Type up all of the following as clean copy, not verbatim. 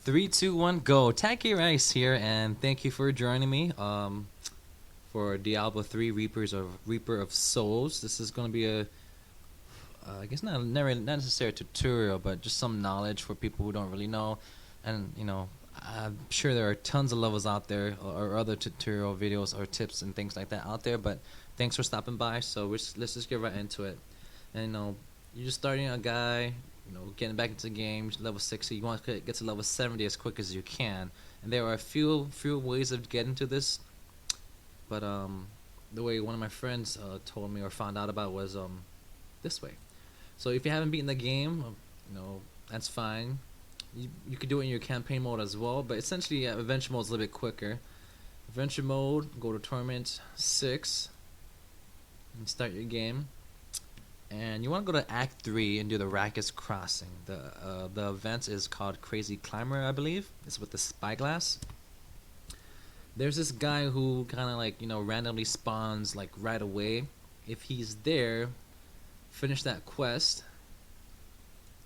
Three, two, one, go. TackyRice here, and thank you for joining me. For Diablo 3 Reaper of Souls. This is gonna be a, I guess not necessarily a tutorial, but just some knowledge for people who don't really know. And I'm sure there are tons of levels out there, or other tutorial videos or tips and things like that out there. But thanks for stopping by. So let's just get right into it. And you're just starting a guy. Getting back into the game, level 60. You want to get to level 70 as quick as you can. And there are a few ways of getting to this. But the way one of my friends told me or found out about was this way. So if you haven't beaten the game, that's fine. You could do it in your campaign mode as well. But essentially, adventure mode is a little bit quicker. Adventure mode, go to Torment 6 and start your game. And you want to go to Act 3 and do the Rakus Crossing. The event is called Crazy Climber, I believe. It's with the spyglass. There's this guy who kind of randomly spawns right away. If he's there, finish that quest.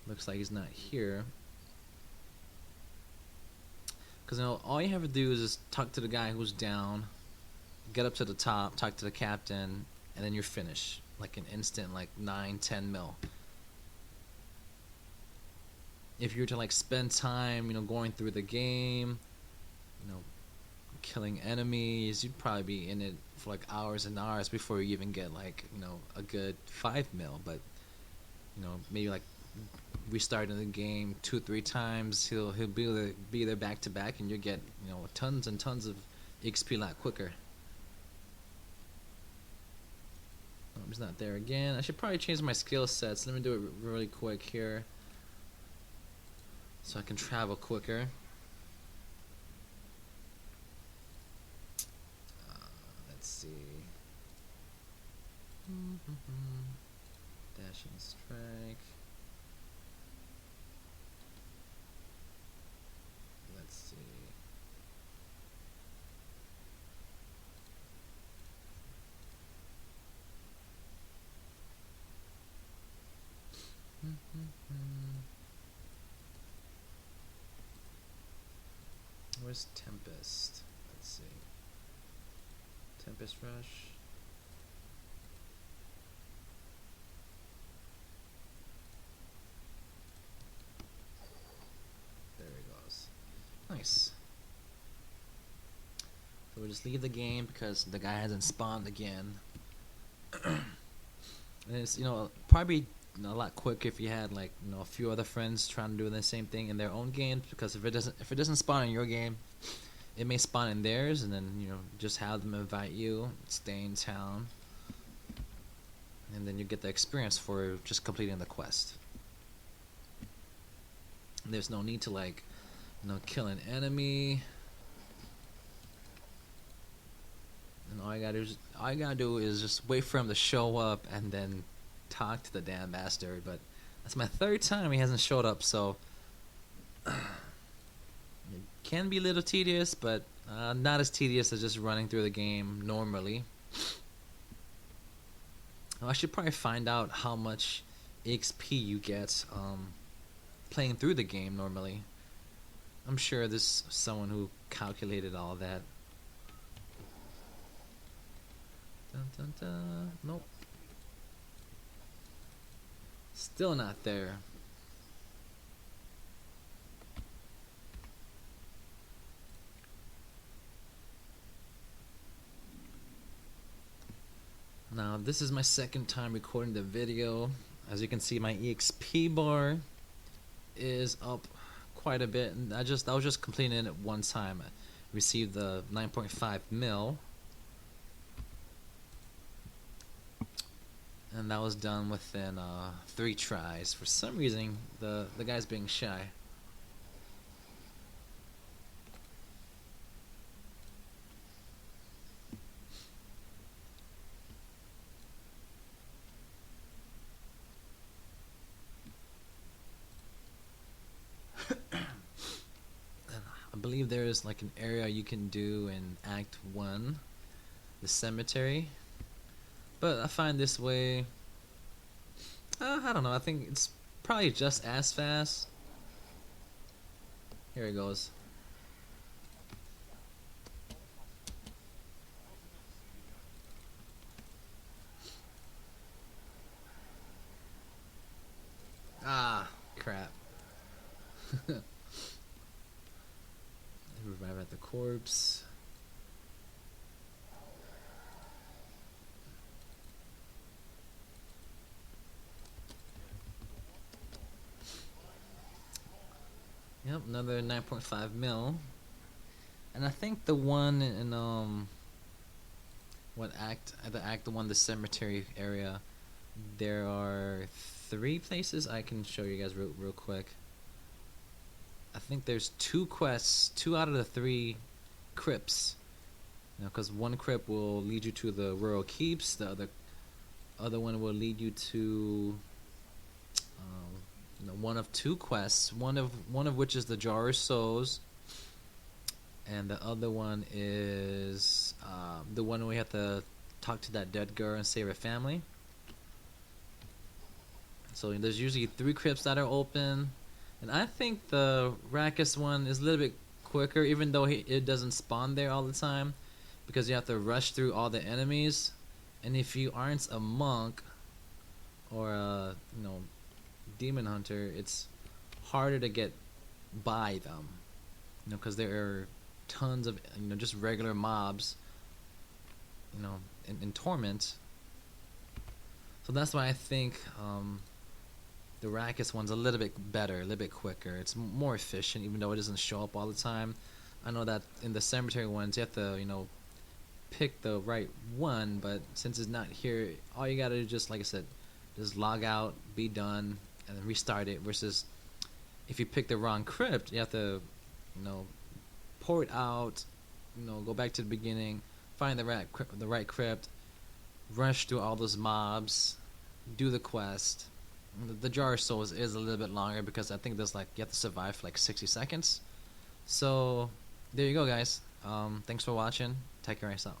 Looks like he's not here. Because all you have to do is just talk to the guy who's down, get up to the top, talk to the captain, and then you're finished. Like an instant, 9-10 mil. If you were to spend time, going through the game, killing enemies, you'd probably be in it for hours and hours before you even get a good 5 mil. But maybe restarting the game 2-3 times, he'll be there back to back, and you'll get tons and tons of XP a lot quicker. He's not there again. I should probably change my skill sets. Let me do it really quick here so I can travel quicker. Let's see. Dashing strike. Let's see. Where's Tempest? Let's see. Tempest Rush. There he goes. Nice. So we'll just leave the game because the guy hasn't spawned again. And it's probably a lot quicker if you had a few other friends trying to do the same thing in their own games, because if it doesn't spawn in your game, it may spawn in theirs, and then just have them invite you, stay in town, and then you get the experience for just completing the quest. And there's no need to kill an enemy, and all you gotta do is just wait for him to show up and then talk to the damn bastard. But that's my third time he hasn't showed up, so it can be a little tedious, but not as tedious as just running through the game normally. I should probably find out how much XP you get playing through the game normally. I'm sure there's someone who calculated all that. Dun, dun, dun. Nope. Still not there. Now this is my second time recording the video. As you can see, my EXP bar is up quite a bit, and I was just completing it one time. I received the 9.5 mil. And that was done within 3 tries. For some reason, the guy's being shy. I believe there is an area you can do in Act 1, the cemetery. But I find this way, I don't know, I think it's probably just as fast. Here it goes. Ah, crap. Revive at the corpse. Yep, another 9.5 mil. And I think the one in what act the act one, the cemetery area, there are 3 places I can show you guys real quick. I think there's 2 quests, 2 out of the 3 crypts. You know, because one crypt will lead you to the rural keeps, the other one will lead you to one of 2 quests. One of which is the Jar of Souls, and the other one is the one where we have to talk to that dead girl and save her family. So there's usually 3 crypts that are open, and I think the Rakkus one is a little bit quicker, even though it doesn't spawn there all the time, because you have to rush through all the enemies, and if you aren't a monk or a demon hunter, it's harder to get by them, because there are tons of just regular mobs in Torment. So that's why I think the Rakkus one's a little bit better, a little bit quicker. It's more efficient, even though it doesn't show up all the time. I know that in the cemetery ones you have to pick the right one, but since it's not here, all you gotta do, just like I said, just log out, be done, and then restart it. Versus if you pick the wrong crypt, you have to port out, go back to the beginning, find the right crypt, rush through all those mobs, do the quest. The Jar of Souls is a little bit longer because I think there's you have to survive for 60 seconds. So there you go, guys. Thanks for watching. TackyRice out.